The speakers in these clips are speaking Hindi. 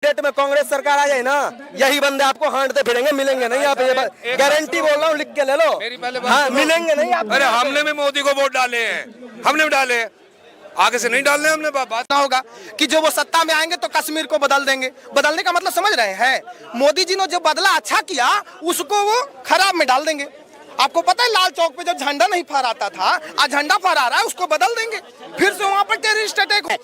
डेट में कांग्रेस सरकार आ जाए ना, यही बंदे आपको हांटते फिरेंगे, मिलेंगे नहीं आप, ये गारंटी बोल रहा हूँ, लिख के ले लो। हाँ, मिलेंगे नहीं आप। अरे हमने भी मोदी को वोट डाले हैं, हमने भी डाले, आगे से नहीं डालने। हमने बात ना होगा कि जो वो सत्ता में आएंगे तो कश्मीर को बदल देंगे। बदलने का मतलब समझ रहे हैं? मोदी जी ने जो बदला अच्छा किया उसको वो खराब में डाल देंगे। आपको पता है लाल चौक पे जब झंडा नहीं फहराता था, आज झंडा फहरा रहा है, उसको बदल देंगे, फिर से वहाँ पर टेररिस्ट अटैक हो।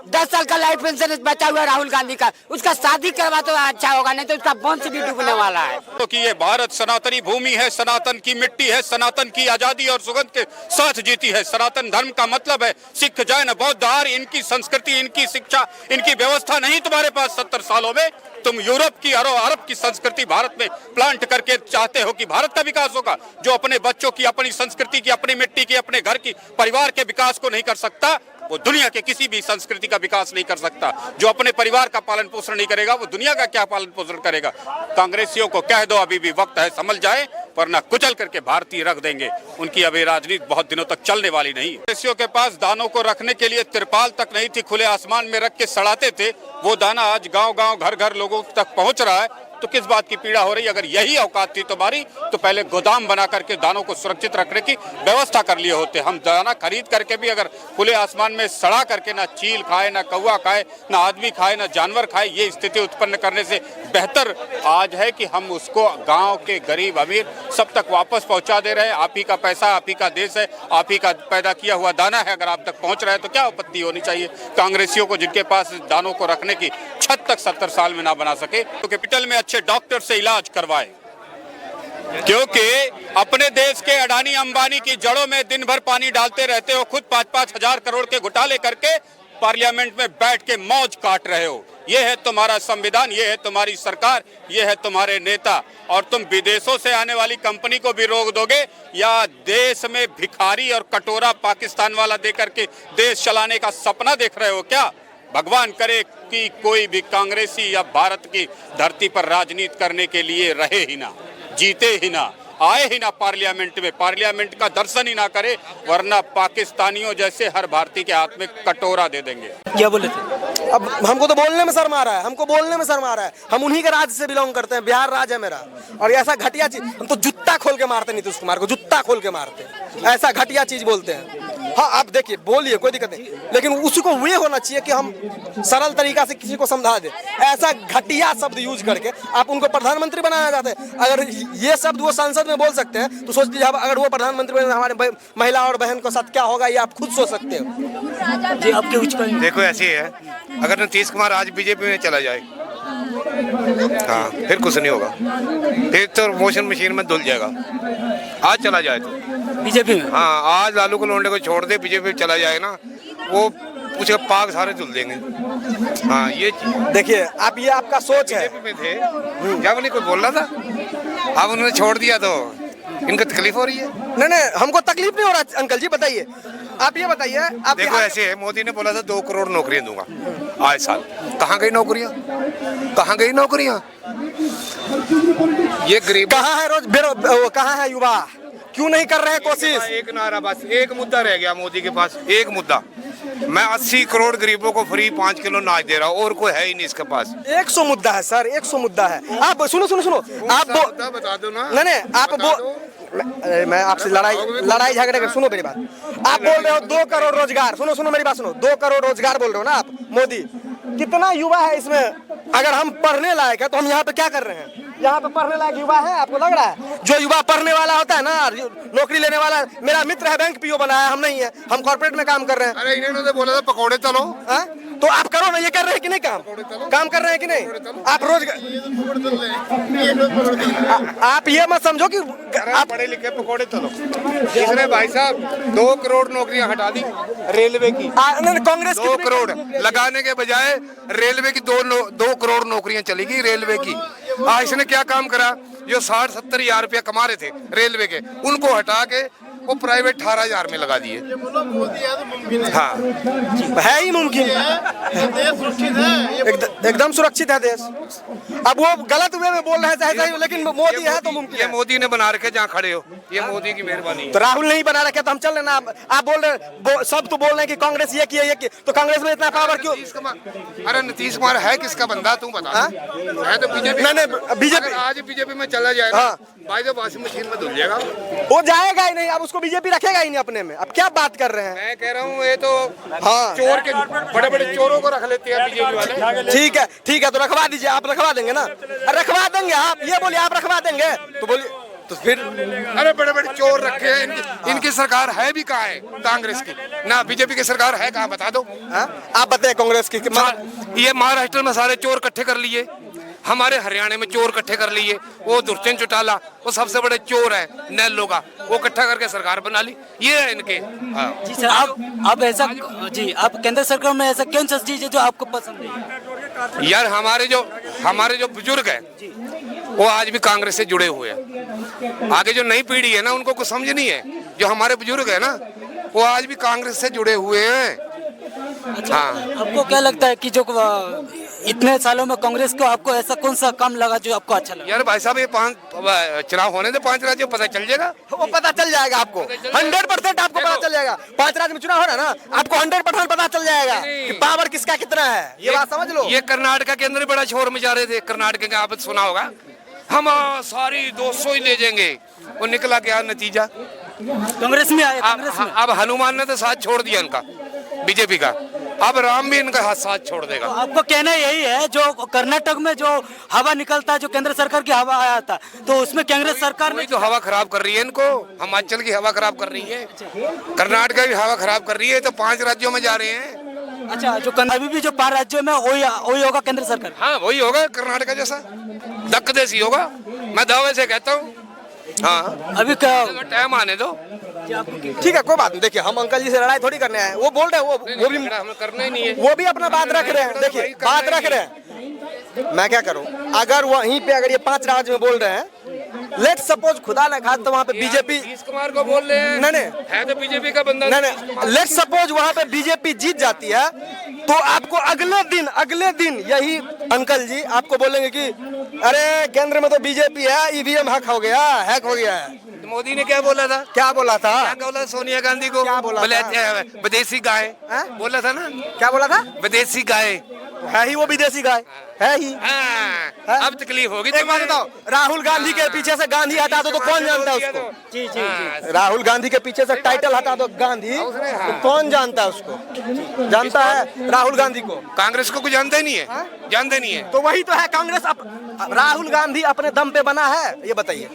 10 साल का लाइफ पेंशन बचा हुआ राहुल गांधी का, उसका शादी करवा तो अच्छा होगा, नहीं तो उसका वंश भी डूबने वाला है। कि ये भारत सनातनी भूमि है, सनातन की मिट्टी है, सनातन की आजादी और सुगंध के साथ जीती है। सनातन धर्म का मतलब है सिख, जैन, बौद्ध, आर्य, इनकी संस्कृति, इनकी शिक्षा, इनकी व्यवस्था नहीं तुम्हारे पास 70 सालों में। तुम यूरोप की अरब की संस्कृति भारत में प्लांट करके चाहते हो कि भारत का विकास होगा। जो अपने बच्चों की, अपनी संस्कृति की, अपनी मिट्टी की, अपने घर की, परिवार के विकास को नहीं कर सकता, वो दुनिया के किसी भी संस्कृति का विकास नहीं कर सकता। जो अपने परिवार का पालन पोषण नहीं करेगा, वो दुनिया का क्या पालन पोषण करेगा। कांग्रेसियों को कह दो अभी भी वक्त है, समझ जाए, वरना कुचल करके भारतीय रख देंगे। उनकी अभी राजनीति बहुत दिनों तक चलने वाली नहीं। कांग्रेसियों के पास दानों को रखने के लिए तिरपाल तक नहीं थी, खुले आसमान में रख के सड़ाते थे। वो दाना आज गांव-गांव, घर-घर लोगों तक पहुंच रहा है, तो किस बात की पीड़ा हो रही। अगर यही औकात थी तुम्हारी तो पहले गोदाम बना करके दानों को सुरक्षित रखने की व्यवस्था कर लिए होते। हम दाना खरीद करके भी अगर खुले आसमान में सड़ा करके ना चील खाए, ना कौवा खाए, ना आदमी खाए, ना जानवर खाए, ये स्थिति उत्पन्न करने से बेहतर आज है कि हम उसको गांव के गरीब अमीर सब तक वापस पहुंचा दे रहे हैं। आप ही का पैसा, आप ही का देश है, आप ही का पैदा किया हुआ दाना है, अगर आप तक पहुंच रहा है तो क्या आपत्ति होनी चाहिए। कांग्रेसियों को जिनके पास दानों को रखने की छत तक 70 साल में ना बना सके तो कैपिटल में अच्छे डॉक्टर से इलाज करवाए, क्योंकि अपने देश के अडानी अंबानी की जड़ों में दिन भर पानी डालते रहते हो। खुद 5-5 हजार करोड़ के घोटाले करके पार्लियामेंट में बैठ के मौज काट रहे हो। ये है तुम्हारा संविधान, ये है तुम्हारी सरकार, ये है तुम्हारे नेता। और तुम विदेशों से आने वाली कंपनी को भी रोक दोगे या देश में भिखारी और कटोरा पाकिस्तान वाला देकर के देश चलाने का सपना देख रहे हो क्या। भगवान करे कि कोई भी कांग्रेसी या भारत की धरती पर राजनीति करने के लिए रहे ही ना, जीते ही ना, आए ही ना पार्लियामेंट में, पार्लियामेंट का दर्शन ही ना करे, वरना पाकिस्तानियों जैसे हर भारतीय के हाथ में कटोरा दे देंगे। क्या बोले थे? अब हमको तो बोलने में शर्म आ रहा है, हमको बोलने में शर्म आ रहा है। हम उन्हीं के राज्य से बिलोंग करते हैं, बिहार राज्य है मेरा, और ऐसा घटिया चीज हम तो जूता खोल के मारते नीतीश कुमार को, जूता खोल के मारते, ऐसा घटिया चीज बोलते हैं। हाँ आप देखिए, बोलिए, कोई दिक्कत नहीं, लेकिन उसको वे होना चाहिए कि हम सरल तरीका से किसी को समझा दे। ऐसा घटिया शब्द यूज करके आप उनको प्रधानमंत्री बनाया जाता है। अगर ये शब्द वो संसद में बोल सकते हैं तो सोच लीजिए अगर वो प्रधानमंत्री बने हमारे महिला और बहन को साथ क्या होगा, ये आप खुद सोच सकते हो जी। आपके उच्च देखो ऐसे है, अगर नीतीश कुमार आज बीजेपी में चला जाए, हाँ फिर कुछ नहीं होगा, फिर तो वॉशिंग मशीन में धुल जाएगा। आज चला जाए तो बीजेपी में, हाँ आज लालू को लोंडे को छोड़ दे, बीजेपी में चला जाए ना, वो उसके पाग सारे धुल देंगे। हाँ ये देखिए आप, ये आपका सोच है। बीजेपी में थे जब नहीं कोई बोल रहा था, अब उन्होंने छोड़ दिया तो इनको तकलीफ हो रही है। नहीं हमको तकलीफ नहीं हो रहा अंकल जी, बताइए आप, ये बताइए आप। देखो ऐसे है, मोदी ने बोला था 2 करोड़ नौकरियां दूंगा आज साल, कहाँ गई नौकरियां, कहाँ गई नौकरियां। ये गरीब कहाँ है, कहाँ है युवा, क्यों नहीं कर रहे हैं कोशिश। एक नारा, बस एक मुद्दा रह गया मोदी के पास, एक मुद्दा, मैं 80 करोड़ गरीबों को फ्री 5 किलो अनाज दे रहा हूँ, और कोई है ही नहीं इसके पास। 100 मुद्दा है सर, 100 मुद्दा है। आप सुनो आप बता दो ना। नहीं आप मैं आपसे लड़ाई झगड़े कर, सुनो मेरी बात। आप बोल रहे हो 2 करोड़ रोजगार, सुनो मेरी बात सुनो, 2 करोड़ रोजगार बोल रहे हो ना आप। मोदी, कितना युवा है इसमें, अगर हम पढ़ने लायक है तो हम यहाँ पे क्या कर रहे हैं। यहाँ पे पढ़ने लायक युवा है, आपको लग रहा है? जो युवा पढ़ने वाला होता है ना, नौकरी लेने वाला, मेरा मित्र है बैंक पीओ बनाया, हम नहीं है, हम कॉर्पोरेट में काम कर रहे हैं। अरे इन्होंने तो बोला था पकौड़े तलो, तो आप करो ना, ये कर रहे हैं कि नहीं, काम कर रहे हैं कि नहीं। आप रोज आप ये मत समझो कि आप पढ़े लिखे पकौड़े तलो। इसने भाई साहब 2 करोड़ नौकरियां हटा दी रेलवे की, कांग्रेस 2 करोड़ लगाने के बजाय रेलवे की 2 करोड़ नौकरियां चली गई रेलवे की। इसने क्या काम करा, जो 60-70 हजार रुपया कमा रहे थे रेलवे के, उनको हटा के वो प्राइवेट 18,000 में लगा दिए। हाँ, है ही मुमकिन, एकदम सुरक्षित है देश। अब वो गलत वे में बोल रहे हैं चाहे सही, लेकिन मोदी है तो मुमकिन ये है। मोदी ने बना रखे जहाँ खड़े हो, ये मोदी की मेहरबानी है। तो राहुल नहीं बना रखे तो हम चल रहे ना। आप बोल रहे सब तो बोल रहे हैं कि कांग्रेस ये किया तो कांग्रेस में इतना पावर क्यों? अरे नीतीश कुमार है किसका बंदा तू बता। है तो बीजेपी। नहीं बीजेपी आज बीजेपी में चला जाए हाँ। भाई तो वॉशिंग मशीन में धुल जाएगा। वो जाएगा ही नहीं, अब उसको बीजेपी रखेगा ही नहीं अपने में। अब क्या बात कर रहे हैं? मैं कह रहा हूँ ये तो हाँ चोर के बड़े बड़े चोरों को रख लेते हैं बीजेपी वाले। ठीक है तो रखवा दीजिए, आप रखवा देंगे ना? रखवा देंगे आप, ये बोलिए आप रखवा देंगे तो बोलिए तो फिर। अरे बड़े बड़े चोर रखे हैं, इनकी सरकार है भी कहाँ है कांग्रेस की, ना बीजेपी की सरकार है कहाँ बता दो। आप बताए कांग्रेस की ये महाराष्ट्र में सारे चोर इकट्ठे कर लिए, हमारे हरियाणा में चोर इकट्ठे कर लिए। वो दुष्यंत चौटाला वो सबसे बड़े चोर है नेल्लो का, वो इकट्ठा करके सरकार बना ली। ये है इनके। जी सर, आप ऐसा जी आप केंद्र सरकार में ऐसा कौन सा चीज है जो आपको पसंद है? यार हमारे जो बुजुर्ग है वो आज भी कांग्रेस से जुड़े हुए हैं। आगे जो नई पीढ़ी है ना उनको कुछ समझ नहीं है। जो हमारे बुजुर्ग है ना वो आज भी कांग्रेस से जुड़े हुए हैं। अच्छा, हाँ। आपको क्या लगता है कि जो इतने सालों में कांग्रेस को आपको ऐसा कौन सा काम लगा जो आपको अच्छा लगा? यार भाई साहब ये 5 चुनाव होने दे 5 राज्यों पता चल जाएगा। वो पता चल जाएगा आपको 100% आपको पता चल जाएगा। 5 राज्य में चुनाव हो रहा है ना, आपको 100% पता चल जाएगा कि पावर किसका कितना है। ये बात समझ लो। ये कर्नाटक के अंदर बड़ा शोर मचा रहे थे। कर्नाटक का आप सुना होगा, हम सारी 200 ही ले जाएंगे। वो निकला क्या नतीजा? कांग्रेस में आए। कांग्रेस में अब हनुमान ने तो साथ छोड़ दिया इनका बीजेपी का, अब राम भी इनका हाथ साथ छोड़ देगा। तो आपको कहना यही है जो कर्नाटक में जो हवा निकलता है, जो केंद्र सरकार की हवा आया था, तो उसमें कांग्रेस सरकार ने तो हवा खराब कर रही है इनको। हिमाचल की हवा खराब कर रही है, कर्नाटक की हवा खराब कर रही है। तो 5 राज्यों में जा रहे हैं। अच्छा, जो अभी भी जो 5 राज्यों में वही होगा केंद्र सरकार। हाँ वही होगा कर्नाटक जैसा, दक्क देसी होगा, मैं दावे से कहता हूँ। हाँ अभी क्या टाइम आने दो। ठीक है कोई बात नहीं। देखिए हम अंकल जी से लड़ाई थोड़ी करने आए। वो बोल रहे हैं वो भी हमें करना ही नहीं है। वो भी अपना बात रख रहे हैं। देखिए बात रख रहे हैं, मैं क्या करूं? अगर वहीं पे अगर ये 5 राज्य में बोल रहे हैं, लेट सपोज खुदा ना खास तो वहाँ पे बीजेपी नीतीश कुमार को बोल रहे हैं। नहीं है तो बीजेपी का बंदा। नहीं लेट सपोज वहाँ पे बीजेपी जीत जाती है तो आपको अगले दिन यही अंकल जी आपको बोलेंगे कि अरे केंद्र में तो बीजेपी है, ईवीएम हैक हो गया है। मोदी ने क्या बोला था? क्या बोला था? क्या बोला सोनिया गांधी को? क्या बोला था? विदेशी गाय बोला था ना। क्या बोला था? विदेशी गाय है ही वो विदेशी गाय है ही। हाँ, अब तकलीफ होगी। एक बात बताओ, राहुल गांधी के पीछे से गांधी हटा दो तो कौन जानता है उसको? जी जी जी राहुल गांधी के पीछे से टाइटल हटा दो गांधी तो कौन जानता है उसको? जानता है राहुल गांधी को? कांग्रेस को कुछ जानते नहीं है, जानते नहीं है। तो वही तो है कांग्रेस। राहुल गांधी अपने दम पे बना है, ये बताइए।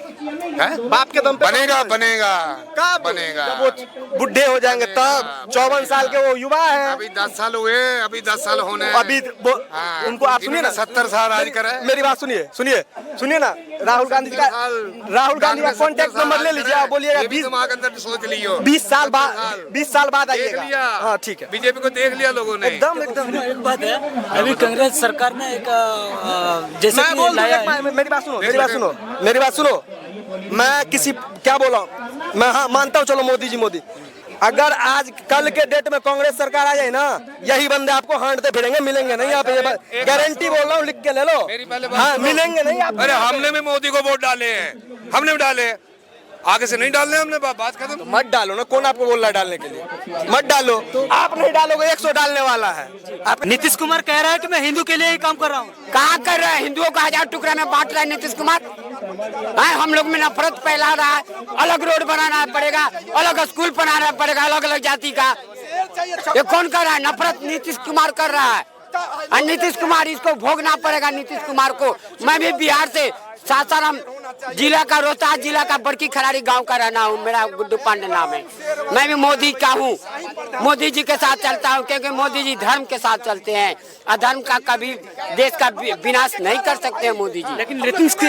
बाप के दम पे बनेगा कब बनेगा? जब वो बुढ़े हो जाएंगे तब। 54 साल के वो युवा है। अभी 10 साल हुए, अभी 10 साल होने हैं। अभी उनको आप सुनिए ना, 70 साल राज करे। मेरी बात सुनिए ना। राहुल गांधी का कॉन्टेक्ट नंबर ले लीजिए, आप बोलिएगा 20 साल बाद आइएगा। हाँ ठीक है, बीजेपी को देख लिया लोगों ने। एकदम एक बात है, अभी कांग्रेस सरकार ने एक जैसे मैं बोल मेरी बात सुनो। मैं किसी क्या बोला मैं हाँ मानता हूँ, चलो मोदी। अगर आज कल के डेट में कांग्रेस सरकार आ जाए ना, यही बंदे आपको हांटते फिरेंगे, मिलेंगे नहीं आप। ये गारंटी बोल रहा हूँ, लिख के ले लो। हाँ मिलेंगे नहीं आप। अरे हमने भी मोदी को वोट डाले हैं, हमने भी डाले, आगे से नहीं डालने। हमने बात खत्म। तो मत डालो ना, कौन आपको बोल रहा है डालने के लिए? मत डालो। आप नहीं डालोगे 100 डालने वाला है। नीतीश कुमार कह रहा है कि मैं हिंदू के लिए ही काम कर रहा हूँ। कहाँ कर रहा है? हिंदुओं को 1000 टुकड़ा में बांट रहा है नीतीश कुमार। हम लोग में नफरत फैला रहा है। अलग रोड बनाना पड़ेगा, अलग स्कूल बनाना पड़ेगा, अलग अलग जाति का। ये कौन कर रहा है? नफरत नीतीश कुमार कर रहा है। और नीतीश कुमार इसको भोगना पड़ेगा। नीतीश कुमार को। मैं भी बिहार से सासाराम जिला का, रोहतास जिला का बड़की खराड़ी गांव का रहना हूँ। मेरा गुड्डू पांडे नाम है। मैं भी मोदी का हूँ, मोदी जी के साथ चलता हूँ, क्योंकि मोदी जी धर्म के साथ चलते हैं। अधर्म का कभी देश का विनाश नहीं कर सकते हैं मोदी जी। लेकिन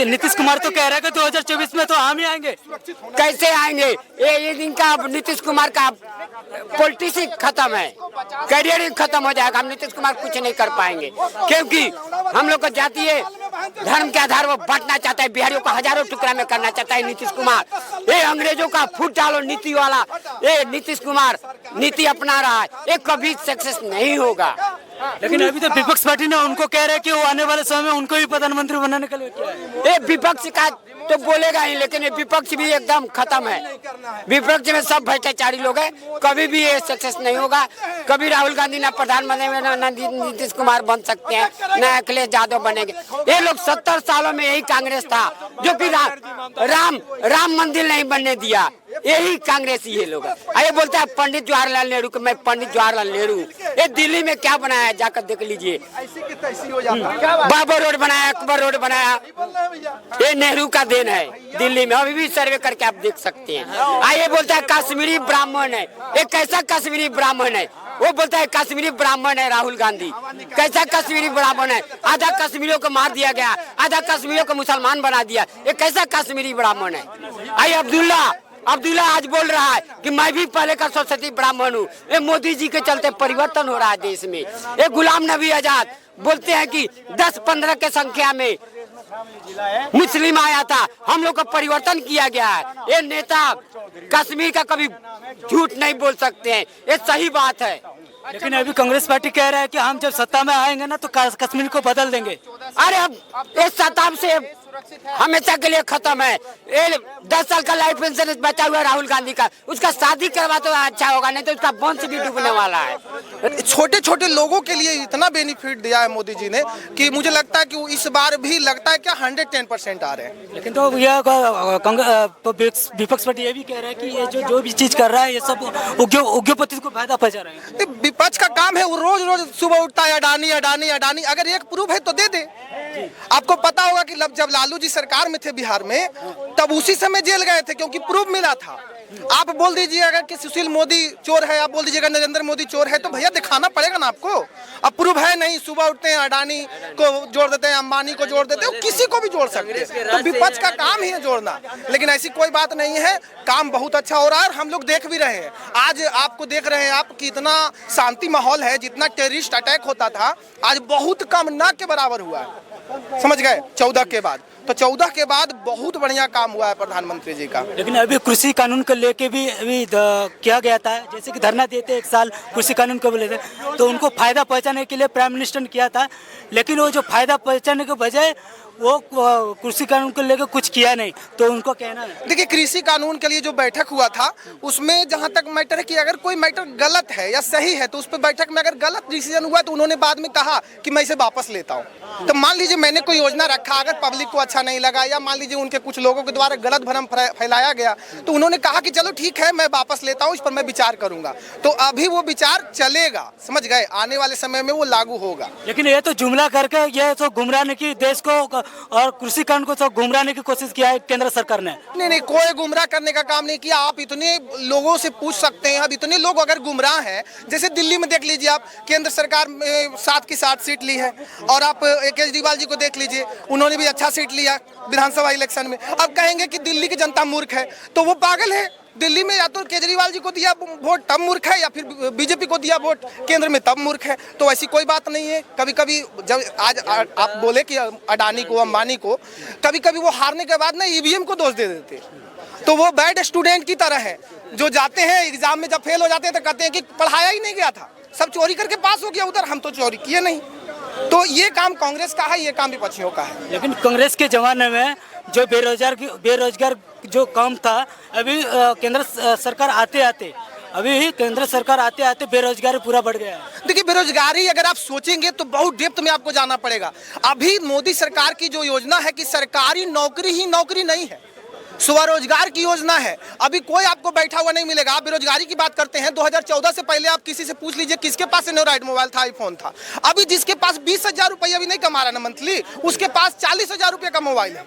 नीतीश कुमार तो कह रहा है कि 2024 में तो हम ही आएंगे। कैसे आएंगे? ये दिन का नीतीश कुमार का पॉलिटिक्स खत्म है, करियर ही खत्म हो जाएगा। हम नीतीश कुमार कुछ नहीं कर पाएंगे, क्योंकि हम लोग को जातीय धर्म के आधार पर बांटना चाहता है, बिहारियों को हजारों टुकड़ा में करना चाहता है नीतीश कुमार। ये अंग्रेजों का फूट डालो नीति वाला ये नीतीश कुमार नीति अपना रहा है, ये कभी सक्सेस नहीं होगा। लेकिन अभी तो विपक्ष पार्टी ने उनको कह रहे हैं कि वो आने वाले समय में उनको भी प्रधानमंत्री बनाने के लिए किया है। ये विपक्ष का तो बोलेगा ही, लेकिन ये विपक्ष भी एकदम खत्म है। विपक्ष में सब भ्रष्टाचारी लोग हैं, कभी भी ये सक्सेस नहीं होगा। कभी राहुल गांधी ना प्रधानमंत्री ना नीतीश कुमार बन सकते हैं, ना अखिलेश यादव बनेंगे। ये लोग 70 सालों में यही कांग्रेस था जो कि राम मंदिर नहीं बनने दिया, यही कांग्रेस ये लोग है। ये बोलता है पंडित जवाहरलाल नेहरू को, मैं पंडित जवाहरलाल नेहरू। ये दिल्ली में क्या बनाया है जाकर देख लीजिए, बाबर रोड बनाया, अकबर रोड बनाया, ये नेहरू का देन है। दिल्ली में अभी भी सर्वे करके आप देख सकते हैं। ये बोलता है कश्मीरी ब्राह्मण है, ये कैसा कश्मीरी ब्राह्मण है? वो बोलता है कश्मीरी ब्राह्मण है राहुल गांधी, कैसा कश्मीरी ब्राह्मण है? आधा कश्मीरियों को मार दिया गया, आधा कश्मीरियों को मुसलमान बना दिया, ये कैसा कश्मीरी ब्राह्मण है? आई अब्दुल्ला आज बोल रहा है कि मैं भी पहले का सरस्वती ब्राह्मण हूँ। ये मोदी जी के चलते परिवर्तन हो रहा है देश में। ये गुलाम नबी आजाद बोलते हैं कि 10-15 के संख्या में मुस्लिम आया था, हम लोग का परिवर्तन किया गया है। ये नेता कश्मीर का कभी झूठ नहीं बोल सकते हैं, ये सही बात है। लेकिन अभी कांग्रेस पार्टी कह रहा है कि हम जब सत्ता में आएंगे ना तो कश्मीर को बदल देंगे। अरे अब इस सत्ता से हमेशा के लिए खत्म है। 10 साल का लाइफ पेंशन बचा हुआ है राहुल गांधी का, उसका शादी करवा तो अच्छा होगा, नहीं तो उसका वंश भी डूबने वाला है। छोटे छोटे लोगों के लिए इतना बेनिफिट दिया है मोदी जी ने कि मुझे लगता है कि इस बार भी लगता है कि 110% आ रहे हैं। लेकिन तो यह विपक्ष पार्टी ये भी कह रहा है कि ये जो भी चीज कर रहा है ये सब उद्योगपति को फायदा पहुंचा रहे हैं। विपक्ष का काम है, वो रोज रोज सुबह उठता है अडानी अडानी अडानी। अगर एक प्रूफ है तो दे दे। आपको पता होगा कि जब लालू जी सरकार में थे बिहार में, तब उसी समय जेल गए थे क्योंकि प्रूफ मिला था। आप बोल दीजिए अगर कि सुशील मोदी चोर है, आप बोल दीजिएगा नरेंद्र मोदी चोर है, तो भैया दिखाना पड़ेगा ना आपको। अब प्रूफ है नहीं, सुबह उठते हैं अडानी को जोड़ देते हैं, अंबानी को जोड़ देते हैं, किसी को भी जोड़ सकते हैं। तो विपक्ष का काम ही है जोड़ना, लेकिन ऐसी कोई बात नहीं है। काम बहुत अच्छा हो रहा है और हम लोग देख भी रहे हैं। आज आपको देख रहे हैं आप कि इतना शांति माहौल है, जितना टेररिस्ट अटैक होता था आज बहुत कम, ना के बराबर हुआ है। समझ गए? 14 के बाद, तो 14 के बाद बहुत बढ़िया काम हुआ है प्रधानमंत्री जी का। लेकिन अभी कृषि कानून को लेके भी अभी किया गया था, जैसे कि धरना देते 1 साल कृषि कानून को बोले थे, तो उनको फायदा पहुंचाने के लिए प्राइम मिनिस्टर ने किया था। लेकिन वो जो फायदा पहुंचाने के बजाय वो कृषि कानून को लेकर कुछ किया नहीं, तो उनको कहना है। देखिए, कृषि कानून के लिए जो बैठक हुआ था उसमें जहां तक मैटर है कि अगर कोई मैटर गलत है या सही है तो उस पर बैठक में अगर गलत डिसीजन हुआ तो उन्होंने बाद में कहा कि मैं इसे वापस लेता हूं। तो मान लीजिए मैंने कोई योजना रखा, अगर पब्लिक को अच्छा नहीं लगा या मान लीजिए उनके कुछ लोगों के द्वारा गलत भ्रम फैलाया गया, तो उन्होंने कहा कि चलो ठीक है मैं वापस लेता हूँ, इस पर मैं विचार करूंगा। तो अभी वो विचार चलेगा, समझ गए? आने वाले समय में वो लागू होगा। लेकिन ये तो जुमला करके ये तो गुमराहने की देश को और कृषि कानून को तो गुमराहने की कोशिश किया है केंद्र सरकार ने। नहीं, कोई गुमराह करने का काम नहीं किया। आप इतने लोगों से पूछ सकते हैं, अब इतने लोग अगर गुमराह हैं, जैसे दिल्ली में देख लीजिए आप, केंद्र सरकार 7 की 7 सीट ली है, और आप केजरीवाल जी को देख लीजिए, उन्होंने भी अच्छा सीट लिया विधानसभा इलेक्शन में। अब कहेंगे कि दिल्ली की जनता मूर्ख है, तो वो पागल है। दिल्ली में या तो केजरीवाल जी को दिया वोट तब मूर्ख है, या फिर बीजेपी को दिया वोट केंद्र में तब मूर्ख है। तो ऐसी कोई बात नहीं है। कभी कभी जब आज आप बोले कि अडानी को, अंबानी को, कभी कभी वो हारने के बाद ना ईवीएम को दोष दे देते, तो वो बैड स्टूडेंट की तरह है, जो जाते हैं एग्जाम में जब फेल हो जाते हैं तो कहते हैं कि पढ़ाया ही नहीं गया था, सब चोरी करके पास हो गया उधर, हम तो चोरी किए नहीं। तो ये काम कांग्रेस का है, ये काम विपक्षियों का है। लेकिन कांग्रेस के जमाने में जो बेरोजगार जो काम था, अभी केंद्र सरकार आते आते बेरोजगारी पूरा बढ़ गया है। देखिए, बेरोजगारी अगर आप सोचेंगे तो बहुत डेप्थ में आपको जाना पड़ेगा। अभी मोदी सरकार की जो योजना है कि सरकारी नौकरी ही नौकरी नहीं है, स्वरोजगार की योजना है। अभी कोई आपको बैठा हुआ नहीं मिलेगा। आप बेरोजगारी की बात करते हैं, 2014 से पहले आप किसी से पूछ लीजिए किसके पास एंड्रॉइड मोबाइल था, आईफोन था। अभी जिसके पास 20,000 रुपया भी नहीं कमा रहा ना मंथली, उसके पास 40,000 रुपये का मोबाइल है,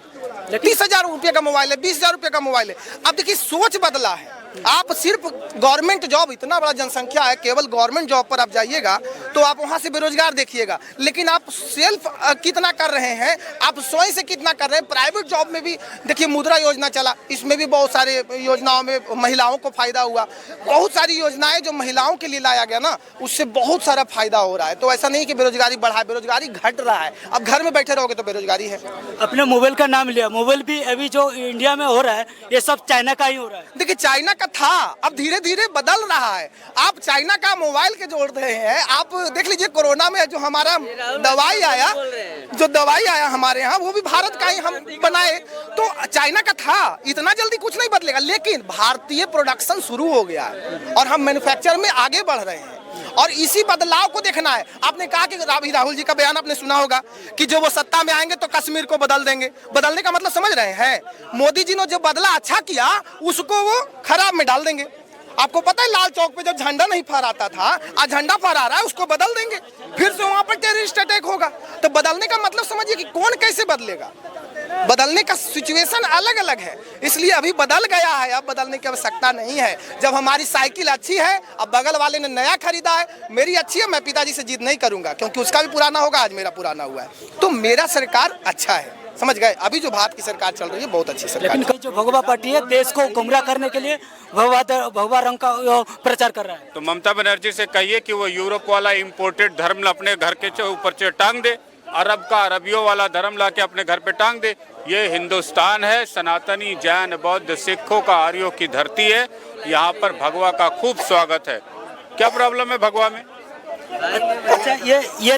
30,000 रुपये का मोबाइल है, 20,000 रुपये का मोबाइल है। अब देखिए, सोच बदला है। आप सिर्फ गवर्नमेंट जॉब, इतना बड़ा जनसंख्या है, केवल गवर्नमेंट जॉब पर आप जाइएगा तो आप वहां से बेरोजगार देखिएगा, लेकिन आप सेल्फ कितना कर रहे हैं, आप स्वयं से कितना कर रहे हैं। प्राइवेट जॉब में भी देखिए मुद्रा योजना चला, इसमें भी बहुत सारे योजनाओं में महिलाओं को फायदा हुआ। बहुत सारी योजनाएं जो महिलाओं के लिए लाया गया ना, उससे बहुत सारा फायदा हो रहा है। तो ऐसा नहीं कि बेरोजगारी बढ़ा है, बेरोजगारी घट रहा है। अब घर में बैठे रहोगे तो बेरोजगारी है। अपने मोबाइल का नाम लिया, मोबाइल भी अभी जो इंडिया में हो रहा है ये सब चाइना का ही हो रहा है। देखिए चाइना का था, अब धीरे धीरे बदल रहा है। आप चाइना का मोबाइल के जोड़ रहे हैं। आप देख लीजिए कोरोना में जो हमारा दवाई आया हमारे यहाँ, वो भी भारत का ही हम बनाए। तो चाइना का था, इतना जल्दी कुछ नहीं बदलेगा, लेकिन भारतीय प्रोडक्शन शुरू हो गया है और हम मैन्युफैक्चर में आगे बढ़ रहे हैं और इसी बदलाव को देखना है। आपने कहा कि राहुल जी का बयान आपने सुना होगा कि जो वो सत्ता में आएंगे तो कश्मीर को बदल देंगे। बदलने का मतलब समझ रहे हैं? मोदी जी ने जो बदला अच्छा किया उसको वो खराब में डाल देंगे। आपको पता है लाल चौक पे जब झंडा नहीं फहराता था, आज झंडा फहरा रहा है, उसको बदल देंगे, फिर से वहां पर टेररिस्ट अटैक होगा। तो बदलने का मतलब समझिए कि कौन कैसे बदलेगा। बदलने का सिचुएशन अलग अलग है, इसलिए अभी बदल गया है, अब बदलने की आवश्यकता नहीं है। जब हमारी साइकिल अच्छी है, अब बगल वाले ने नया खरीदा है, मेरी अच्छी है, मैं पिताजी से जिद नहीं करूंगा क्योंकि उसका भी पुराना होगा, आज मेरा पुराना हुआ है, तो मेरा सरकार अच्छा है। समझ गए? अभी जो भारत की सरकार चल रही है बहुत अच्छी सरकार। लेकिन जो भगवा पार्टी है देश को गुमराह करने के लिए भगवा रंग का प्रचार कर रहा है। तो ममता बनर्जी से कहिए कि वो यूरोप वाला इम्पोर्टेड धर्म अपने घर के ऊपर टांग दे, अरब का अरबियों वाला धर्म लाके अपने घर पे टांग दे। ये हिंदुस्तान है, सनातनी जैन बौद्ध सिखों का आर्यों की धरती है। यहाँ पर भगवा का खूब स्वागत है। क्या प्रॉब्लम है भगवा में? अच्छा ये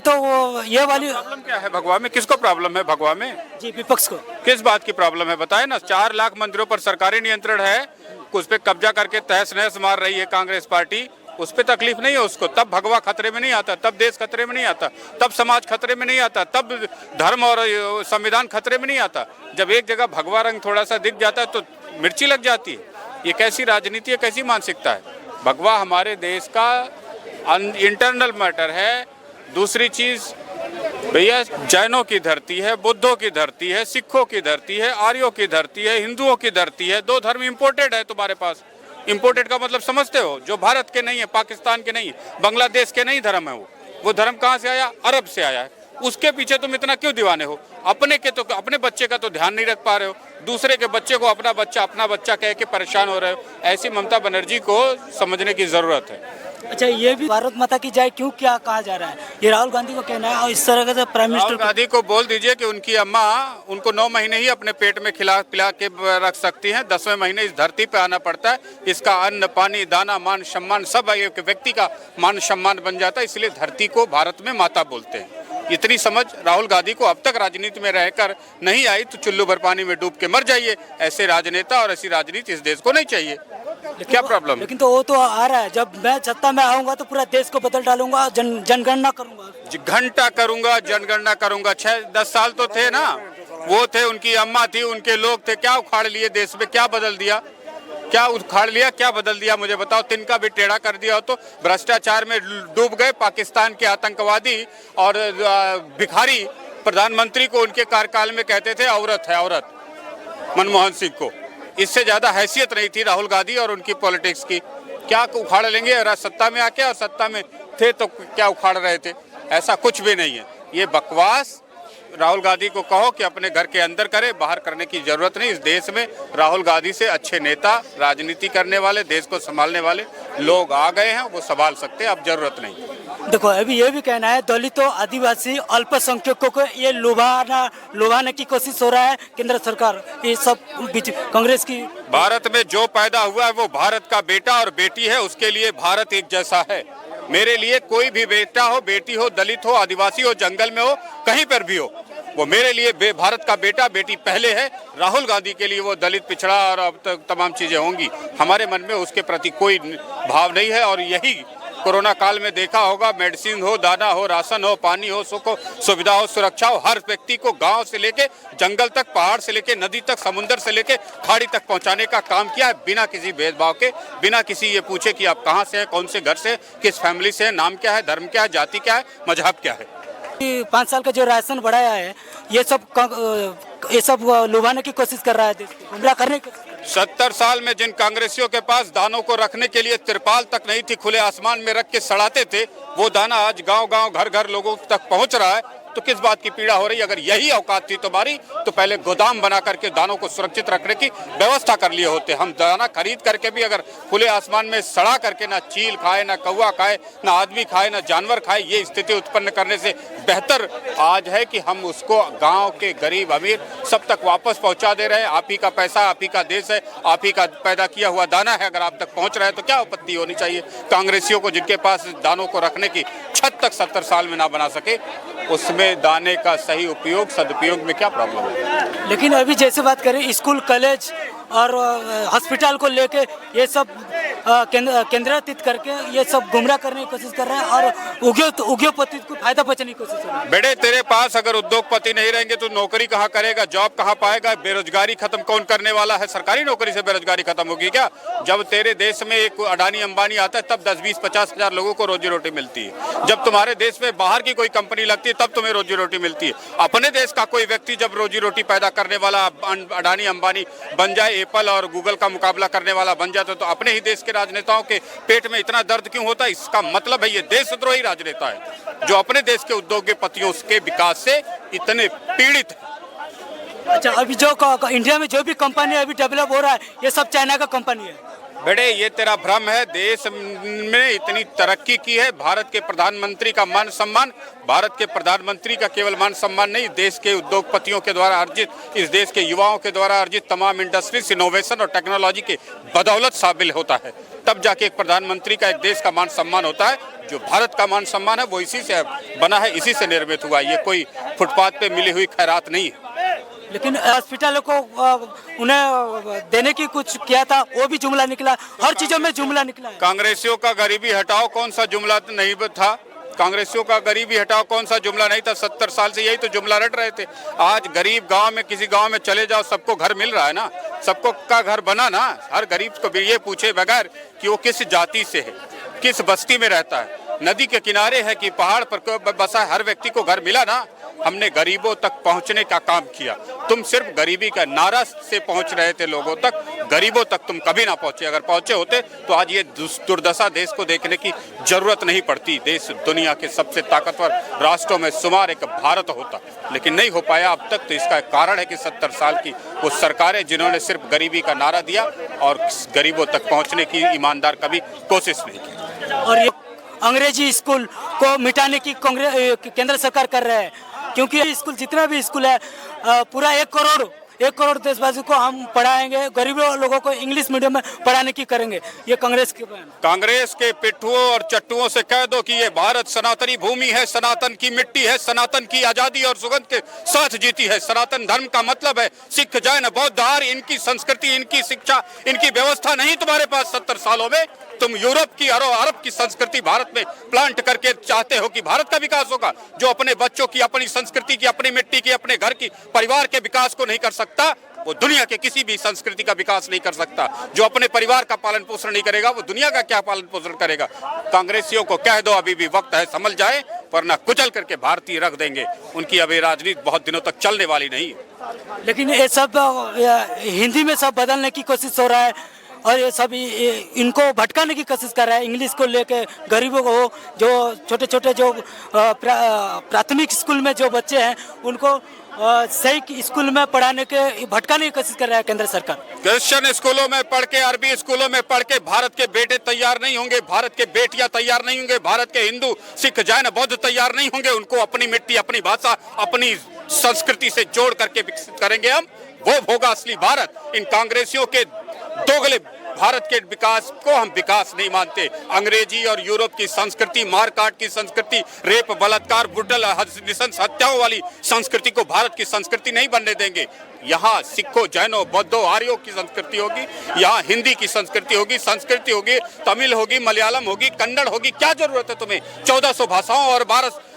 वाली प्रॉब्लम क्या है भगवा में? किसको प्रॉब्लम है भगवा में? जी विपक्ष को किस बात की प्रॉब्लम है बताए ना। 4 लाख मंदिरों पर सरकारी नियंत्रण है, उस पर कब्जा करके तहस नहस मार रही है कांग्रेस पार्टी। उस पर तकलीफ नहीं है उसको, तब भगवा खतरे में नहीं आता, तब देश खतरे में नहीं आता, तब समाज खतरे में नहीं आता, तब धर्म और संविधान खतरे में नहीं आता। जब एक जगह भगवा रंग थोड़ा सा दिख जाता है तो मिर्ची लग जाती है। ये कैसी राजनीति है, कैसी मानसिकता है? भगवा हमारे देश का इंटरनल मैटर है। दूसरी चीज भैया, जैनों की धरती है, बुद्धों की धरती है, सिखों की धरती है, आर्यों की धरती है, हिंदुओं की धरती है। 2 धर्म इंपोर्टेड है तुम्हारे पास। इंपोर्टेड का मतलब समझते हो? जो भारत के नहीं है, पाकिस्तान के नहीं है, बांग्लादेश के नहीं धर्म है वो धर्म कहाँ से आया? अरब से आया है। उसके पीछे तुम इतना क्यों दीवाने हो? अपने बच्चे का तो ध्यान नहीं रख पा रहे हो, दूसरे के बच्चे को अपना बच्चा कह के परेशान हो रहे हो। ऐसी ममता बनर्जी को समझने की जरूरत है। अच्छा, ये भी भारत माता की जय क्यों क्या कहा जा रहा है, ये राहुल गांधी को कहना है। और इस तरह से प्राइम मिनिस्टर राहुल गांधी को बोल दीजिए कि उनकी अम्मा उनको 9 महीने ही अपने पेट में खिला पिला के रख सकती हैं। 10वें महीने इस धरती पे आना पड़ता है। इसका अन्न पानी दाना मान सम्मान सब एक व्यक्ति का मान सम्मान बन जाता है। इसलिए धरती को भारत में माता बोलते हैं। इतनी समझ राहुल गांधी को अब तक राजनीति में रहकर नहीं आई तो चुल्लू भर पानी में डूब के मर जाइए। ऐसे राजनेता और ऐसी राजनीति इस देश को नहीं चाहिए। क्या प्रॉब्लम? लेकिन तो वो तो आ रहा है, जब मैं सत्ता में आऊंगा तो पूरा देश को बदल डालूंगा, जनगणना करूंगा, घंटा करूंगा, जनगणना करूंगा। 6-10 साल तो थे ना, वो थे, उनकी अम्मा थी, उनके लोग थे। क्या उखाड़ लिए देश में? क्या बदल दिया? क्या उखाड़ लिया? क्या बदल दिया? मुझे बताओ। तिनका भी टेढ़ा कर दिया हो तो भ्रष्टाचार में डूब गए। पाकिस्तान के आतंकवादी और भिखारी प्रधानमंत्री को उनके कार्यकाल में कहते थे औरत है, औरत, मनमोहन सिंह को। इससे ज्यादा हैसियत नहीं थी राहुल गांधी और उनकी पॉलिटिक्स की। क्या उखाड़ लेंगे सत्ता में आके? और सत्ता में थे तो क्या उखाड़ रहे थे? ऐसा कुछ भी नहीं है। ये बकवास राहुल गांधी को कहो कि अपने घर के अंदर करे, बाहर करने की जरूरत नहीं। इस देश में राहुल गांधी से अच्छे नेता, राजनीति करने वाले, देश को संभालने वाले लोग आ गए हैं, वो संभाल सकते हैं। अब जरूरत नहीं। देखो अभी ये भी कहना है दलितों, आदिवासी, अल्पसंख्यकों को ये लुभाने की कोशिश हो रहा है केंद्र सरकार, ये सब बीच कांग्रेस की। भारत में जो पैदा हुआ है वो भारत का बेटा और बेटी है, उसके लिए भारत एक जैसा है। मेरे लिए कोई भी बेटा हो, बेटी हो, दलित हो, आदिवासी हो, जंगल में हो, कहीं पर भी हो, वो मेरे लिए भारत का बेटा बेटी पहले है। राहुल गांधी के लिए वो दलित, पिछड़ा और अब तक तमाम चीजें होंगी। हमारे मन में उसके प्रति कोई भाव नहीं है। और यही कोरोना काल में देखा होगा, मेडिसिन हो, दाना हो, राशन हो, पानी हो, सुख हो, सुविधा हो, सुरक्षा हो, हर व्यक्ति को गांव से लेके जंगल तक, पहाड़ से लेके नदी तक, समुद्र से लेके खाड़ी तक पहुंचाने का काम किया है, बिना किसी भेदभाव के, बिना किसी ये पूछे कि आप कहां से हैं, कौन से घर से, किस फैमिली से हैं, नाम क्या है, धर्म क्या है, जाति क्या है, मजहब क्या है। 5 साल का जो राशन बढ़ाया है ये सब लुभाने की कोशिश कर रहा है, देश को गुमराह करने की। 70 साल में जिन कांग्रेसियों के पास दानों को रखने के लिए तिरपाल तक नहीं थी, खुले आसमान में रख के सड़ाते थे, वो दाना आज गांव-गांव घर-घर लोगों तक पहुंच रहा है। तो किस बात की पीड़ा हो रही है? अगर यही औकात थी तुम्हारी तो पहले गोदाम बना करके दानों को सुरक्षित रखने की व्यवस्था कर लिए होते। हम दाना खरीद करके भी अगर खुले आसमान में सड़ा करके ना चील खाए, ना कौवा खाए, ना आदमी खाए, ना जानवर खाए, ये स्थिति उत्पन्न करने से बेहतर आज है कि हम उसको गांव के गरीब अमीर सब तक वापस पहुंचा दे रहे हैं। आप ही का पैसा, आप ही का देश है, आप ही का पैदा किया हुआ दाना है, अगर आप तक पहुंच रहा है तो क्या आपत्ति होनी चाहिए? कांग्रेसियों को जिनके पास दानों को रखने की छत तक 70 साल में ना बना सके, उसमें दाने का सही उपयोग सदुपयोग में क्या प्रॉब्लम है? लेकिन अभी जैसे बात करें स्कूल कॉलेज और हॉस्पिटल को लेके ये सब केंद्रित करके ये सब गुमराह करने की कोशिश कर रहे हैं और उद्योगपति को फायदा पहुंचाने की कोशिश कर रहे हैं। बेटे तेरे पास अगर उद्योगपति नहीं रहेंगे तो नौकरी कहाँ करेगा, जॉब कहाँ पाएगा? बेरोजगारी खत्म कौन करने वाला है? सरकारी नौकरी से बेरोजगारी खत्म होगी क्या? जब तेरे देश में एक अडानी अंबानी आता है तब 10, 20, 50 हजार लोगों को रोजी रोटी मिलती है। जब तुम्हारे देश में बाहर की कोई कंपनी लगती है तब तुम्हें रोजी रोटी मिलती है। अपने देश का कोई व्यक्ति जब रोजी रोटी पैदा करने वाला अडानी अंबानी बन जाए, एप्पल और गूगल का मुकाबला करने वाला बन जाता तो अपने ही देश के राजनेताओं के पेट में इतना दर्द क्यों होता है? इसका मतलब है ये देशद्रोही राजनेता है जो अपने देश के उद्योगपतियों के विकास से इतने पीड़ित है। अच्छा, अभी जो इंडिया में जो भी कंपनी अभी डेवलप हो रहा है ये सब चाइना का कंपनी है। बेटे ये तेरा भ्रम है। देश में इतनी तरक्की की है, भारत के प्रधानमंत्री का मान सम्मान, भारत के प्रधानमंत्री का केवल मान सम्मान नहीं, देश के उद्योगपतियों के द्वारा अर्जित, इस देश के युवाओं के द्वारा अर्जित तमाम इंडस्ट्रीज, इनोवेशन और टेक्नोलॉजी के बदौलत शामिल होता है। तब जाके एक प्रधानमंत्री का एक देश का मान सम्मान होता है। जो भारत का मान सम्मान है वो इसी से बना है, इसी से निर्मित हुआ। ये कोई फुटपाथ पे मिली हुई खैरात नहीं है। लेकिन हॉस्पिटलों को उन्हें देने की कुछ किया था, वो भी जुमला निकला, हर चीजों में जुमला निकला है। कांग्रेसियों का गरीबी हटाओ कौन सा जुमला नहीं था? कांग्रेसियों का गरीबी हटाओ कौन सा जुमला नहीं था? 70 साल से यही तो जुमला रट रहे थे। आज गरीब गांव में, किसी गांव में चले जाओ, सबको घर मिल रहा है ना, सबको का घर बना ना। हर गरीब को भी ये पूछे बगैर कि वो किस जाति से है, किस बस्ती में रहता है, नदी के किनारे है कि पहाड़ पर बसा है, हर व्यक्ति को घर मिला ना। हमने गरीबों तक पहुंचने का काम किया। तुम सिर्फ गरीबी का नारा से पहुंच रहे थे लोगों तक, गरीबों तक तुम कभी ना पहुंचे। अगर पहुंचे होते तो आज ये दुर्दशा देश को देखने की जरूरत नहीं पड़ती। देश दुनिया के सबसे ताकतवर राष्ट्रों में शुमार एक भारत होता, लेकिन नहीं हो पाया अब तक। तो इसका कारण है कि 70 साल की वो सरकारें जिन्होंने सिर्फ गरीबी का नारा दिया और गरीबों तक पहुंचने की ईमानदार कभी कोशिश नहीं की। और ये अंग्रेजी स्कूल को मिटाने की केंद्र सरकार कर रहे हैं, क्योंकि स्कूल जितना भी स्कूल है पूरा 1 करोड़ देशवासियों को हम पढ़ाएंगे, गरीबों लोगों को इंग्लिश मीडियम में पढ़ाने की करेंगे। ये कांग्रेस के कांग्रेस के पिट्ठुओं और चट्टुओं से कह दो कि ये भारत सनातनी भूमि है, सनातन की मिट्टी है, सनातन की आजादी और सुगंध के साथ जीती है। सनातन धर्म का मतलब है सिख, जैन, बौद्ध, आर्य, इनकी संस्कृति, इनकी शिक्षा, इनकी व्यवस्था नहीं तुम्हारे पास 70 सालों में। तुम यूरोप की अरब की संस्कृति भारत में प्लांट करके चाहते हो कि भारत का विकास होगा। जो अपने बच्चों की, अपनी संस्कृति की, अपनी मिट्टी की, अपने घर की, परिवार के विकास को नहीं कर सकता, वो दुनिया के किसी भी संस्कृति का विकास नहीं कर सकता। जो अपने परिवार का पालन पोषण नहीं करेगा वो दुनिया का क्या पालन पोषण करेगा? कांग्रेसियों को कह दो अभी भी वक्त है, समझ जाए, वरना कुचल करके भारतीय रख देंगे। उनकी अभी राजनीति बहुत दिनों तक चलने वाली नहीं है। लेकिन ये सब हिंदी में सब बदलने की कोशिश हो रहा है और ये सब इनको भटकाने की कोशिश कर रहा है। इंग्लिश को लेके गरीबों को, जो छोटे छोटे जो प्राथमिक स्कूल में जो बच्चे हैं उनको सही स्कूल में पढ़ाने के भटकाने की कोशिश कर रहा है केंद्र सरकार। क्रिश्चियन स्कूलों में पढ़ के, अरबी स्कूलों में पढ़ के भारत के बेटे तैयार नहीं होंगे, भारत के बेटियां तैयार नहीं होंगे, भारत के हिंदू, सिख, जैन, बौद्ध तैयार नहीं होंगे। उनको अपनी मिट्टी, अपनी भाषा, अपनी संस्कृति से जोड़ करके विकसित करेंगे हम। वो होगा असली भारत। इन कांग्रेसियों के दोगले भारत के विकास को हम विकास नहीं मानते। अंग्रेजी और यूरोप की संस्कृति, मारकाट की संस्कृति, रेप, बलात्कार, ब्रुटल हत्याओं वाली संस्कृति को भारत की संस्कृति नहीं बनने देंगे। यहाँ सिखों, जैनों, बौद्धों, आर्यों की संस्कृति होगी, यहाँ हिंदी की संस्कृति होगी, तमिल होगी, मलयालम होगी, कन्नड़ होगी। क्या जरूरत है तुम्हें 1400 भाषाओं और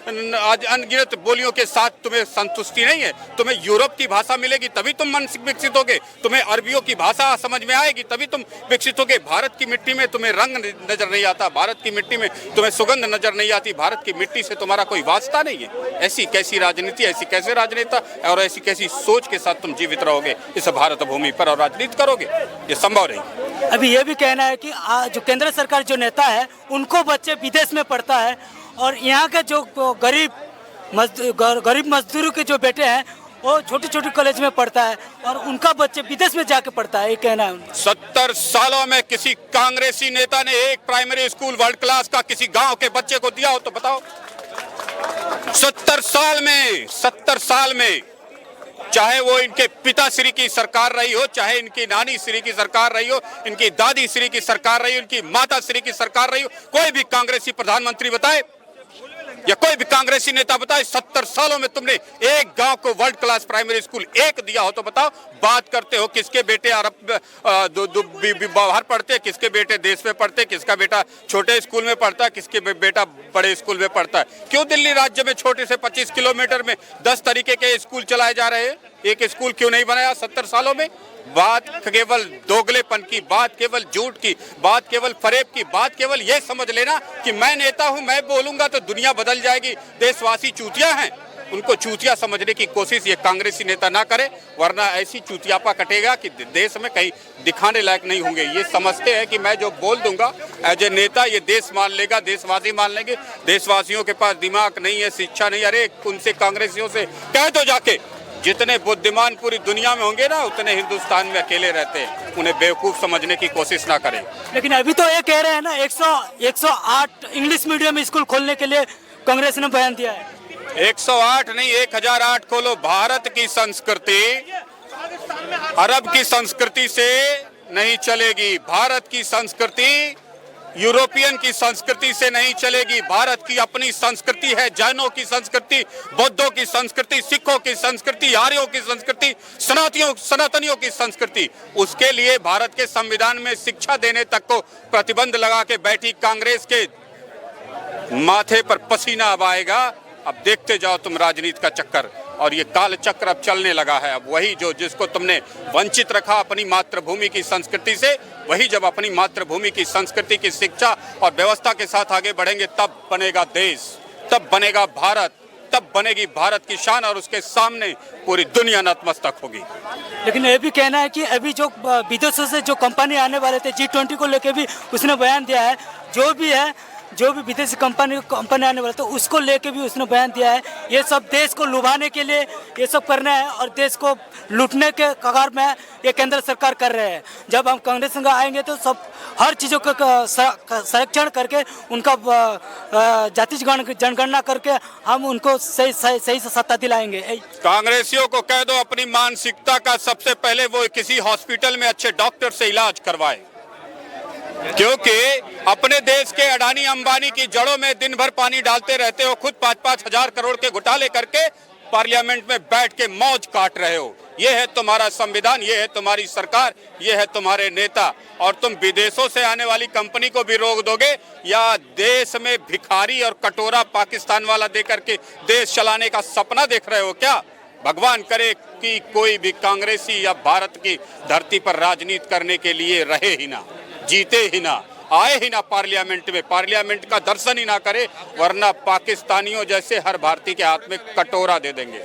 अनगिनत बोलियों के साथ तुम्हें संतुष्टि नहीं है। तुम्हें यूरोप की भाषा मिलेगी तभी तुम मन विकसित होगे, तुम्हें अरबियों की भाषा समझ में आएगी तभी तुम विकसित होगे। भारत की मिट्टी में तुम्हें रंग नजर नहीं आता, भारत की मिट्टी में तुम्हें सुगंध नजर नहीं आती, भारत की मिट्टी से तुम्हारा कोई वास्ता नहीं है। ऐसी कैसी राजनीति, ऐसी कैसे राजनेता और ऐसी कैसी सोच के साथ तुम जीवित रहोगे इस भारत भूमि पर और राजनीति करोगे? ये संभव नहीं। अभी ये भी कहना है कि जो केंद्र सरकार जो नेता है उनको बच्चे विदेश में पढ़ता है और यहाँ के जो गरीब मजदूरों के जो बेटे हैं वो छोटे छोटे कॉलेज में पढ़ता है और उनका बच्चे विदेश में जाके पढ़ता है, ये कहना है उनका। 70 सालों में किसी कांग्रेसी नेता ने एक प्राइमरी स्कूल वर्ल्ड क्लास का किसी गांव के बच्चे को दिया हो तो बताओ? 70 साल में चाहे वो इनके पिताश्री की सरकार रही हो, चाहे इनकी नानी श्री की सरकार रही हो, इनकी दादी श्री की सरकार रही हो, इनकी माता श्री की सरकार रही हो, कोई भी कांग्रेसी प्रधानमंत्री बताए या कोई भी कांग्रेसी नेता बताए 70 सालों में तुमने एक गांव को वर्ल्ड क्लास प्राइमरी स्कूल एक दिया हो तो बताओ? बात करते हो किसके बेटे अरब बाहर पढ़ते हैं, किसके बेटे देश में पढ़ते हैं, किसका बेटा छोटे स्कूल में पढ़ता है, किसके बेटा बड़े स्कूल में पढ़ता है। क्यों दिल्ली राज्य में छोटे से 25 किलोमीटर में 10 तरीके के स्कूल चलाए जा रहे हैं? एक स्कूल क्यों नहीं बनाया 70 सालों में? बात केवल दोगलेपन की, बात केवल झूठ की, बात केवल फरेब की, बात केवल ये समझ लेना कि मैं नेता हूं, मैं बोलूंगा तो दुनिया बदल जाएगी। देशवासी चूतिया हैं, उनको चूतिया समझने की कोशिश ये कांग्रेसी नेता ना करे, वरना ऐसी चूतियापा कटेगा कि देश में कहीं दिखाने लायक नहीं होंगे। ये समझते हैं कि मैं जो बोल दूंगा एज ए नेता ये देश मान लेगा, देशवासी मान लेंगे। देशवासियों के पास दिमाग नहीं है, शिक्षा नहीं। अरे उनसे कांग्रेसियों से कह दो जाके, जितने बुद्धिमान पूरी दुनिया में होंगे ना उतने हिंदुस्तान में अकेले रहते हैं। उन्हें बेवकूफ समझने की कोशिश ना करें। लेकिन अभी तो ये कह रहे हैं ना 108 इंग्लिश मीडियम स्कूल खोलने के लिए कांग्रेस ने बयान दिया है। 108 नहीं 1008 खोलो। भारत की संस्कृति अरब की संस्कृति से नहीं चलेगी, भारत की संस्कृति यूरोपियन की संस्कृति से नहीं चलेगी। भारत की अपनी संस्कृति है, जैनों की संस्कृति, बौद्धों की संस्कृति, सिखों की संस्कृति, आर्यों की संस्कृति, सनातनियों की संस्कृति। उसके लिए भारत के संविधान में शिक्षा देने तक को प्रतिबंध लगा के बैठी कांग्रेस के माथे पर पसीना अब आएगा। अब देखते जाओ तुम राजनीति का चक्कर, और ये काल चक्र अब चलने लगा है। अब वही जो जिसको तुमने वंचित रखा अपनी मातृभूमि की संस्कृति से, वही जब अपनी मातृभूमि की संस्कृति की शिक्षा और व्यवस्था के साथ आगे बढ़ेंगे तब बनेगा देश, तब बनेगा भारत, तब बनेगी भारत की शान और उसके सामने पूरी दुनिया नतमस्तक होगी। लेकिन ये भी कहना है कि अभी जो विदेशों से जो कंपनी आने वाले थे G20 को लेकर भी उसने बयान दिया है, जो भी विदेशी कंपनी आने वाला तो उसको लेके भी उसने बयान दिया है। ये सब देश को लुभाने के लिए ये सब करना है और देश को लूटने के कगार में ये केंद्र सरकार कर रहे हैं। जब हम कांग्रेस संग आएंगे तो सब हर चीज़ों का संरक्षण करके उनका जाति जनगणना करके हम उनको सही से सत्ता दिलाएंगे। कांग्रेसियों को कह दो अपनी मानसिकता का सबसे पहले वो किसी हॉस्पिटल में अच्छे डॉक्टर से इलाज करवाए, क्योंकि अपने देश के अडानी अंबानी की जड़ों में दिन भर पानी डालते रहते हो। खुद 5-5 हजार करोड़ के घोटाले करके पार्लियामेंट में बैठ के मौज काट रहे हो। ये है तुम्हारा संविधान, ये है तुम्हारी सरकार, ये है तुम्हारे नेता। और तुम विदेशों से आने वाली कंपनी को भी रोक दोगे या देश में भिखारी और कटोरा पाकिस्तान वाला देकर के देश चलाने का सपना देख रहे हो क्या? भगवान करे कि कोई भी कांग्रेसी या भारत की धरती पर राजनीति करने के लिए रहे ही ना, जीते ही ना, आए ही ना पार्लियामेंट का दर्शन ही ना करे, वरना पाकिस्तानियों जैसे हर भारतीय के हाथ में कटोरा दे देंगे।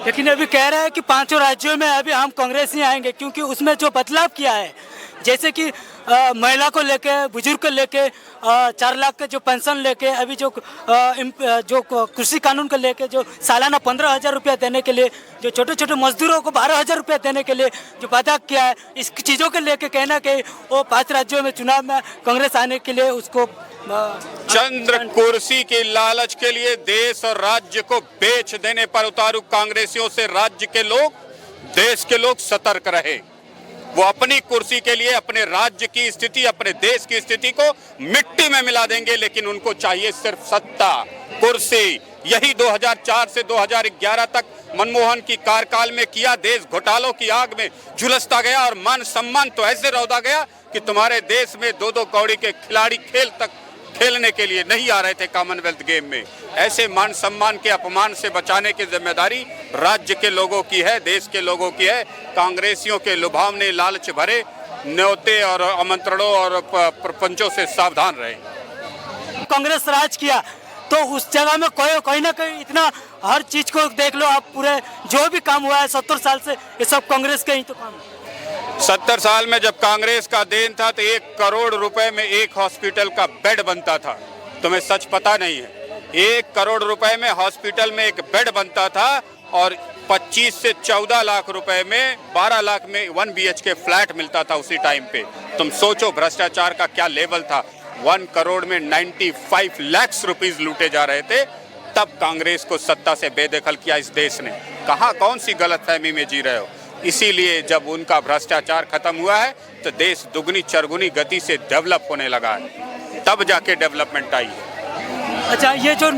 लेकिन अभी कह रहे हैं कि 5 राज्यों में अभी हम कांग्रेस ही आएंगे, क्योंकि उसमें जो बदलाव किया है, जैसे कि महिला को लेके, बुजुर्ग को लेके 4 लाख का जो पेंशन लेके, अभी जो कृषि कानून को लेके जो सालाना 15,000 रुपया देने के लिए, जो छोटे छोटे मजदूरों को 12,000 रुपया देने के लिए जो वादा किया है, इस चीज़ों को लेके कहना कि वो 5 राज्यों में चुनाव में कांग्रेस आने के लिए उसको चंद्र कुर्सी की लालच के लिए देश और राज्य को बेच देने पर उतारू कांग्रेसियों से राज्य के लोग, देश के लोग सतर्क रहे। वो अपनी कुर्सी के लिए अपने राज्य की स्थिति, अपने देश की स्थिति को मिट्टी में मिला देंगे, लेकिन उनको चाहिए सिर्फ सत्ता, कुर्सी। यही 2004 से 2011 तक मनमोहन की कार्यकाल में किया। देश घोटालों की आग में झुलसता गया और मान सम्मान तो ऐसे रौंदा गया कि तुम्हारे देश में 2-2 कौड़ी के खिलाड़ी खेल तक खेलने के लिए नहीं आ रहे थे कॉमनवेल्थ गेम में। ऐसे मान सम्मान के अपमान से बचाने की जिम्मेदारी राज्य के लोगों की है, देश के लोगों की है। कांग्रेसियों के लुभावने लालच भरे न्योते और आमंत्रणों और प्रपंचों से सावधान रहे। कांग्रेस राज किया तो उस जगह में कोई ना कोई इतना हर चीज को देख लो आप, पूरे जो भी काम हुआ है 70 साल से ये सब कांग्रेस के ही तो काम है। 70 साल में जब कांग्रेस का देन था तो 1 करोड़ रुपए में एक हॉस्पिटल का बेड बनता था। तुम्हें सच पता नहीं है? 1 करोड़ रुपए में हॉस्पिटल में एक बेड बनता था और 25 से 14 लाख रुपए में 12 लाख में 1 BHK फ्लैट मिलता था उसी टाइम पे। तुम सोचो भ्रष्टाचार का क्या लेवल था। 1 करोड़ में 95 लाख रुपीस लूटे जा रहे थे। तब कांग्रेस को सत्ता से बेदखल किया इस देश ने। कहाँ कौन सी गलतफहमी में जी रहे हो? इसीलिए जब उनका भ्रष्टाचार खत्म हुआ है तो देश दुगनी चरगुनी गति से डेवलप होने लगा है, तब जाके डेवलपमेंट आई है। अच्छा, ये जो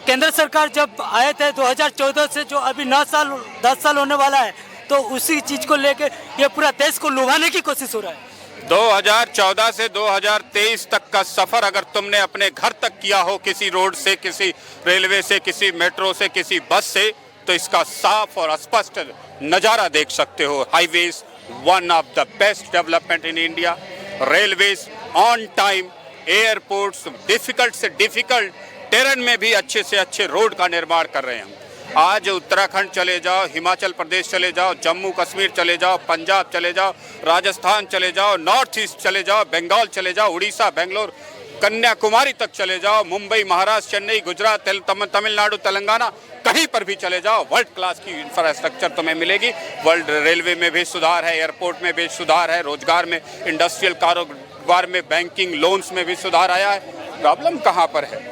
केंद्र सरकार जब आए थे 2014 से जो अभी 10 साल होने वाला है, तो उसी चीज को लेके ये पूरा देश को लुभाने की कोशिश हो रहा है। 2014 से 2023 तक का सफर अगर तुमने अपने घर तक किया हो, किसी रोड से, किसी रेलवे से, किसी मेट्रो से, किसी बस से, तो इसका साफ और स्पष्ट नजारा देख सकते हो। Highways one of the best development in India, railways on time, airports difficult से डिफिकल्ट टेरेन में भी अच्छे से अच्छे रोड का निर्माण कर रहे हैं। आज उत्तराखंड चले जाओ, हिमाचल प्रदेश चले जाओ, जम्मू कश्मीर चले जाओ, पंजाब चले जाओ, राजस्थान चले जाओ, नॉर्थ ईस्ट चले जाओ, बंगाल चले जाओ, उड़ीसा, बेंगलोर, कन्याकुमारी तक चले जाओ, मुंबई, महाराष्ट्र, चेन्नई, गुजरात, तमिलनाडु, तेलंगाना, कहीं पर भी चले जाओ, वर्ल्ड क्लास की इंफ्रास्ट्रक्चर तुम्हें मिलेगी। वर्ल्ड रेलवे में भी सुधार है, एयरपोर्ट में भी सुधार है, रोजगार में, इंडस्ट्रियल कारोबार में, बैंकिंग लोन्स में भी सुधार आया है। प्रॉब्लम कहाँ पर है?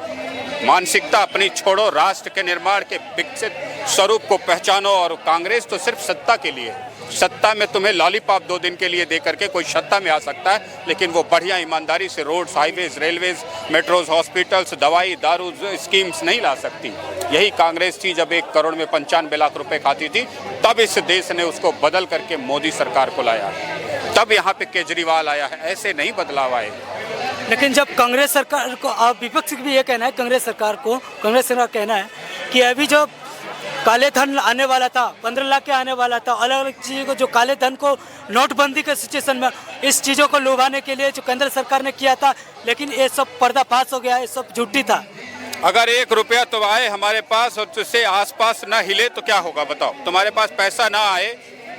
मानसिकता अपनी छोड़ो, राष्ट्र के निर्माण के विकसित स्वरूप को पहचानो। और कांग्रेस तो सिर्फ सत्ता के लिए, सत्ता में तुम्हें लॉलीपॉप 2 दिन के लिए दे करके कोई सत्ता में आ सकता है, लेकिन वो बढ़िया ईमानदारी से roads, highways, railways, metros, hospitals, दवाई, दारू स्कीम्स नहीं ला सकती। यही कांग्रेस थी जब 1 करोड़ में 95 लाख रुपए खाती थी, तब इस देश ने उसको बदल करके मोदी सरकार को लाया, तब यहाँ पे केजरीवाल आया है। ऐसे नहीं बदलाव आए। लेकिन जब कांग्रेस सरकार को, आप विपक्ष भी ये कहना है, कांग्रेस सरकार का कहना है कि अभी जो काले धन आने वाला था, 15 लाख के आने वाला था, अलग अलग चीज़ों को, जो काले धन को नोटबंदी के सिचुएशन में इस चीज़ों को लुभाने के लिए जो केंद्र सरकार ने किया था, लेकिन ये सब पर्दाफाश हो गया, ये सब झूठी था। अगर 1 रुपया तो आए हमारे पास और तुझसे आसपास न हिले तो क्या होगा बताओ? तुम्हारे पास पैसा ना आए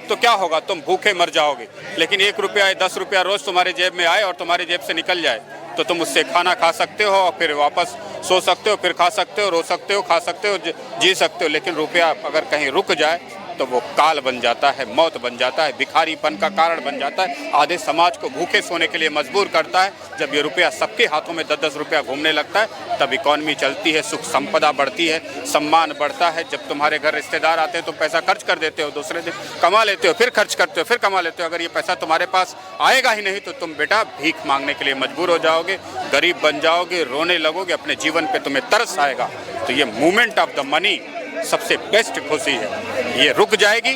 तो क्या होगा? तुम भूखे मर जाओगे। लेकिन 1 रुपया, 10 रुपया रोज तुम्हारे जेब में आए और तुम्हारी जेब से निकल जाए तो तुम उससे खाना खा सकते हो और फिर वापस सो सकते हो, फिर खा सकते हो, रो सकते हो, खा सकते हो, जी सकते हो। लेकिन रुपया अगर कहीं रुक जाए तो वो काल बन जाता है, मौत बन जाता है, भिखारीपन का कारण बन जाता है, आधे समाज को भूखे सोने के लिए मजबूर करता है। जब ये रुपया सबके हाथों में 10-10 रुपया घूमने लगता है तब इकॉनमी चलती है, सुख संपदा बढ़ती है, सम्मान बढ़ता है। जब तुम्हारे घर रिश्तेदार आते हैं तो पैसा खर्च कर देते हो, दूसरे दिन कमा लेते हो, फिर खर्च करते हो, फिर कमा लेते हो। अगर ये पैसा तुम्हारे पास आएगा ही नहीं तो तुम बेटा भीख मांगने के लिए मजबूर हो जाओगे, गरीब बन जाओगे, रोने लगोगे, अपने जीवन पे तुम्हें तरस आएगा। तो ये मूवमेंट ऑफ द मनी सबसे बेस्ट खुशी है। ये रुक जाएगी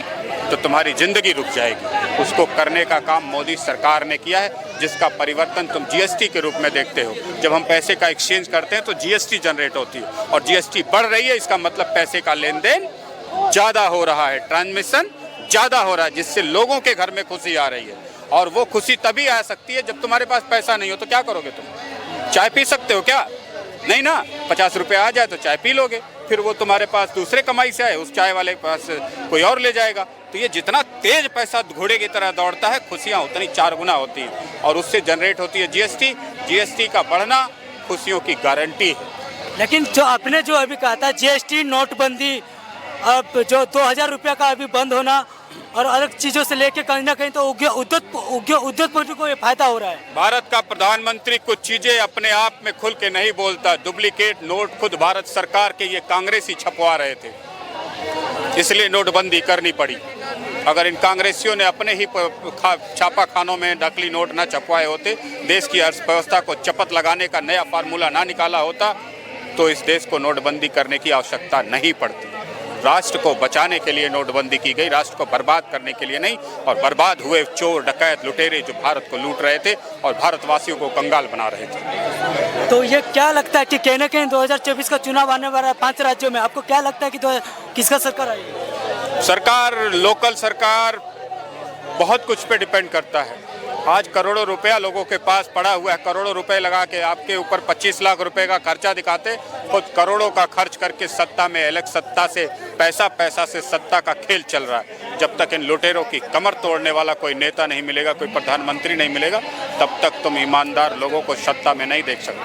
तो तुम्हारी जिंदगी रुक जाएगी। उसको करने का काम मोदी सरकार ने किया है, जिसका परिवर्तन तुम जीएसटी के रूप में देखते हो। जब हम पैसे का एक्सचेंज करते हैं तो जीएसटी जनरेट होती है और जीएसटी बढ़ रही है, इसका मतलब पैसे का लेन देन ज़्यादा हो रहा है, ट्रांसमिशन ज़्यादा हो रहा है, जिससे लोगों के घर में खुशी आ रही है। और वो खुशी तभी आ सकती है जब तुम्हारे पास पैसा नहीं हो। तो क्या करोगे तुम? चाय पी सकते हो क्या? नहीं ना। 50 रुपये आ जाए तो चाय पी लोगे, फिर वो तुम्हारे पास दूसरे कमाई से आए, उस चाय वाले के पास कोई और ले जाएगा। तो ये जितना तेज पैसा घोड़े की तरह दौड़ता है, खुशियाँ उतनी 4 गुना होती हैं और उससे जनरेट होती है जीएसटी। जीएसटी का बढ़ना खुशियों की गारंटी है। लेकिन जो आपने जो अभी कहा था जीएसटी, नोटबंदी, अब जो 2000 रुपया का अभी बंद होना और अलग चीजों से लेके कहीं ना कहीं तो उद्योगपति को ये फायदा हो रहा है। भारत का प्रधानमंत्री कुछ चीजें अपने आप में खुल के नहीं बोलता। डुप्लीकेट नोट खुद भारत सरकार के ये कांग्रेसी छपवा रहे थे, इसलिए नोटबंदी करनी पड़ी। अगर इन कांग्रेसियों ने अपने ही छापा खानों में नकली नोट न छपवाए होते, देश की अर्थव्यवस्था को चपत लगाने का नया फार्मूला ना निकाला होता, तो इस देश को नोटबंदी करने की आवश्यकता नहीं पड़ती। राष्ट्र को बचाने के लिए नोटबंदी की गई, राष्ट्र को बर्बाद करने के लिए नहीं। और बर्बाद हुए चोर डकैत लुटेरे जो भारत को लूट रहे थे और भारतवासियों को कंगाल बना रहे थे। तो ये क्या लगता है कि कहीं ना कहीं 2024 का चुनाव आने वाला है 5 राज्यों में, आपको क्या लगता है कि किसका सरकार आएगी? सरकार, लोकल सरकार, बहुत कुछ पे डिपेंड करता है। आज करोड़ों रुपया लोगों के पास पड़ा हुआ है, करोड़ों रुपए लगा के आपके ऊपर 25 लाख रुपए का खर्चा दिखाते, खुद करोड़ों का खर्च करके सत्ता में सत्ता से पैसा से सत्ता का खेल चल रहा है। जब तक इन लुटेरों की कमर तोड़ने वाला कोई नेता नहीं मिलेगा, कोई प्रधानमंत्री नहीं मिलेगा, तब तक तुम ईमानदार लोगों को सत्ता में नहीं देख सकते।